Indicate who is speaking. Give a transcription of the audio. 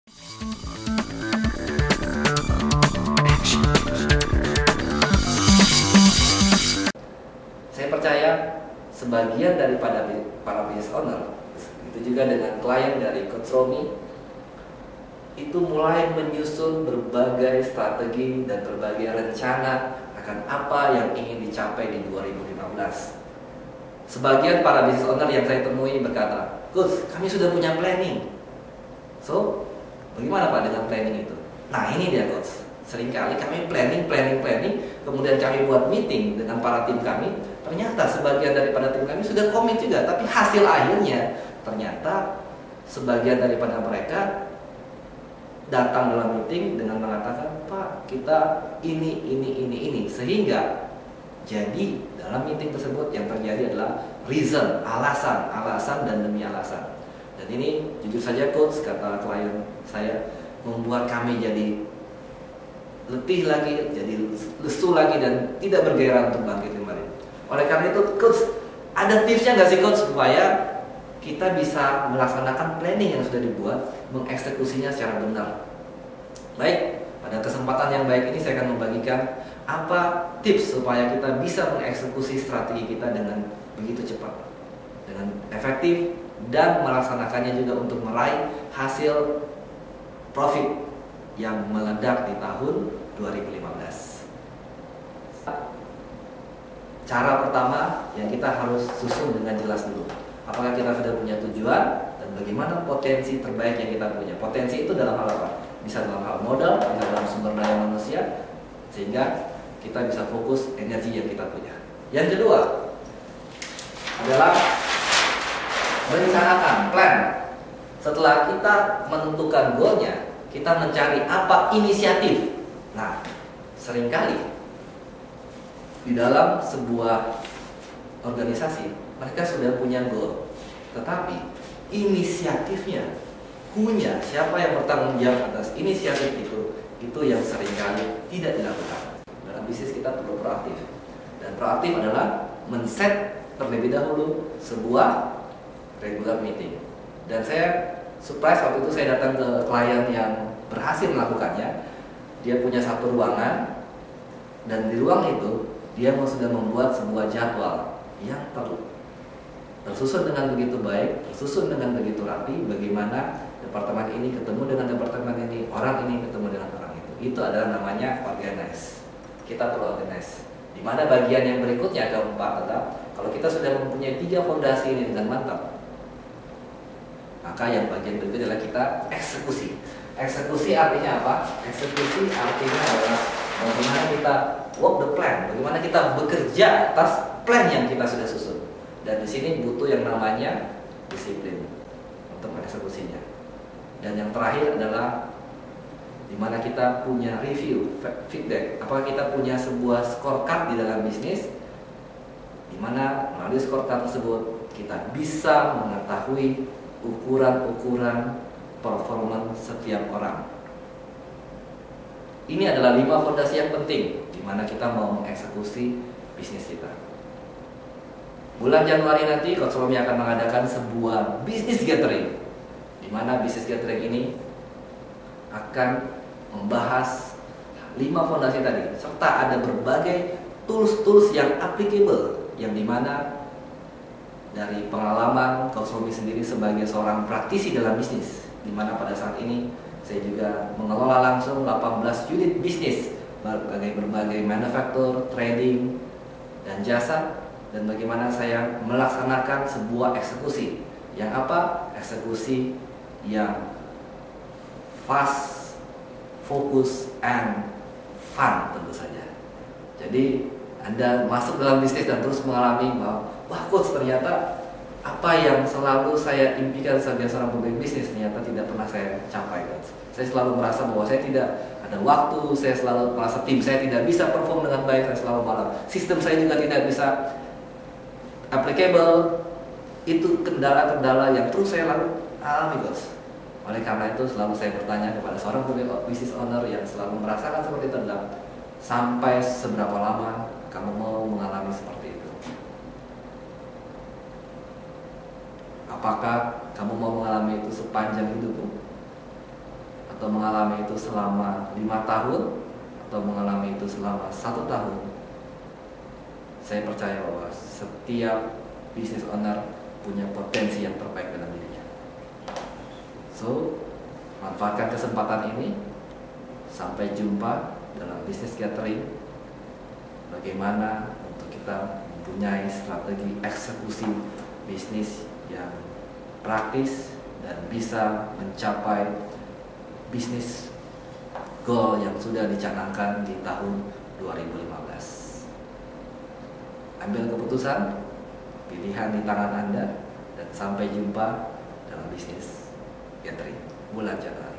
Speaker 1: Saya percaya sebagian daripada para business owner, itu juga dengan klien dari Coach Romi, itu mulai menyusun berbagai strategi dan berbagai rencana akan apa yang ingin dicapai di 2015. Sebagian para business owner yang saya temui berkata, "Coach, kami sudah punya planning." So, bagaimana Pak dengan planning itu? Nah, ini dia Coach. Seringkali kami planning, kemudian kami buat meeting dengan para tim kami. Ternyata sebagian daripada tim kami sudah komit juga, tapi hasil akhirnya ternyata sebagian daripada mereka datang dalam meeting dengan mengatakan, "Pak, kita ini." Sehingga jadi dalam meeting tersebut yang terjadi adalah reason, alasan dan demi alasan. Dan ini jujur saja Coach, kata klien saya, membuat kami jadi letih lagi, jadi lesu lagi dan tidak bergairah untuk bangkit kembali. Oleh karena itu Coach, ada tipsnya nggak sih Coach supaya kita bisa melaksanakan planning yang sudah dibuat, mengeksekusinya secara benar? Baik, pada kesempatan yang baik ini saya akan membagikan apa tips supaya kita bisa mengeksekusi strategi kita dengan begitu cepat, dengan efektif, dan melaksanakannya juga untuk meraih hasil profit yang meledak di tahun 2015. Cara pertama yang kita harus susun dengan jelas dulu, apakah kita sudah punya tujuan dan bagaimana potensi terbaik yang kita punya. Potensi itu dalam hal apa? Bisa dalam hal modal, bisa dalam sumber daya manusia, sehingga kita bisa fokus energi yang kita punya. Yang kedua adalah merencanakan, plan. Setelah kita menentukan goalnya, kita mencari apa inisiatif. Nah, seringkali di dalam sebuah organisasi mereka sudah punya goal, tetapi inisiatifnya, siapa yang bertanggung jawab atas inisiatif itu yang seringkali tidak dilakukan. Dalam bisnis kita perlu proaktif, dan proaktif adalah men-set terlebih dahulu sebuah regular meeting. Dan saya surprise waktu itu saya datang ke klien yang berhasil melakukannya. Dia punya satu ruangan, dan di ruang itu dia sudah membuat sebuah jadwal yang tersusun dengan begitu baik, tersusun dengan begitu rapi. Bagaimana departemen ini ketemu dengan departemen ini, orang ini ketemu dengan orang itu. Itu adalah namanya organize. Kita perlu organize. Di mana bagian yang berikutnya keempat adalah kalau kita sudah mempunyai 3 fondasi ini dengan mantap, maka yang bagian berikutnya adalah kita eksekusi. Eksekusi artinya apa? Eksekusi artinya adalah bagaimana kita work the plan, bagaimana kita bekerja atas plan yang kita sudah susun. Dan di sini butuh yang namanya disiplin untuk mengeksekusinya. Dan yang terakhir adalah di mana kita punya review, feedback. Apakah kita punya sebuah scorecard di dalam bisnis, di mana melalui scorecard tersebut kita bisa mengetahui ukuran-ukuran performa setiap orang. Ini adalah 5 fondasi yang penting di mana kita mau mengeksekusi bisnis kita. Bulan Januari nanti Coach Romi akan mengadakan sebuah business gathering, di mana business gathering ini akan membahas 5 fondasi tadi, serta ada berbagai tools-tools yang applicable, yang dimana dari pengalaman Coach Romi sendiri sebagai seorang praktisi dalam bisnis, di mana pada saat ini saya juga mengelola langsung 18 unit bisnis, berbagai manufaktur, trading, dan jasa, dan bagaimana saya melaksanakan sebuah eksekusi yang apa? Eksekusi yang fast, fokus, and fun tentu saja. Jadi Anda masuk dalam bisnis dan terus mengalami bahwa, wah Coach, ternyata apa yang selalu saya impikan sebagai seorang pemilik bisnis ternyata tidak pernah saya capai. Saya selalu merasa bahwa saya tidak ada waktu, saya selalu merasa tim saya tidak bisa perform dengan baik, saya selalu malah sistem saya juga tidak bisa applicable. Itu kendala-kendala yang terus saya lalu alami, Coach. Oleh karena itu selalu saya bertanya kepada seorang business owner yang selalu merasakan seperti itu adalah, sampai seberapa lama kamu mau mengalami seperti itu? Apakah kamu mau mengalami itu sepanjang hidupmu? atau mengalami itu selama 5 tahun atau mengalami itu selama 1 tahun, saya percaya bahwa setiap business owner punya potensi yang terbaik dalam dirinya. So, manfaatkan kesempatan ini. Sampai jumpa dalam bisnis catering. Bagaimana untuk kita mempunyai strategi eksekusi bisnis yang praktis dan bisa mencapai bisnis goal yang sudah dicanangkan di tahun 2015. Ambil keputusan, pilihan di tangan Anda, dan sampai jumpa dalam bisnis catering bulan Januari.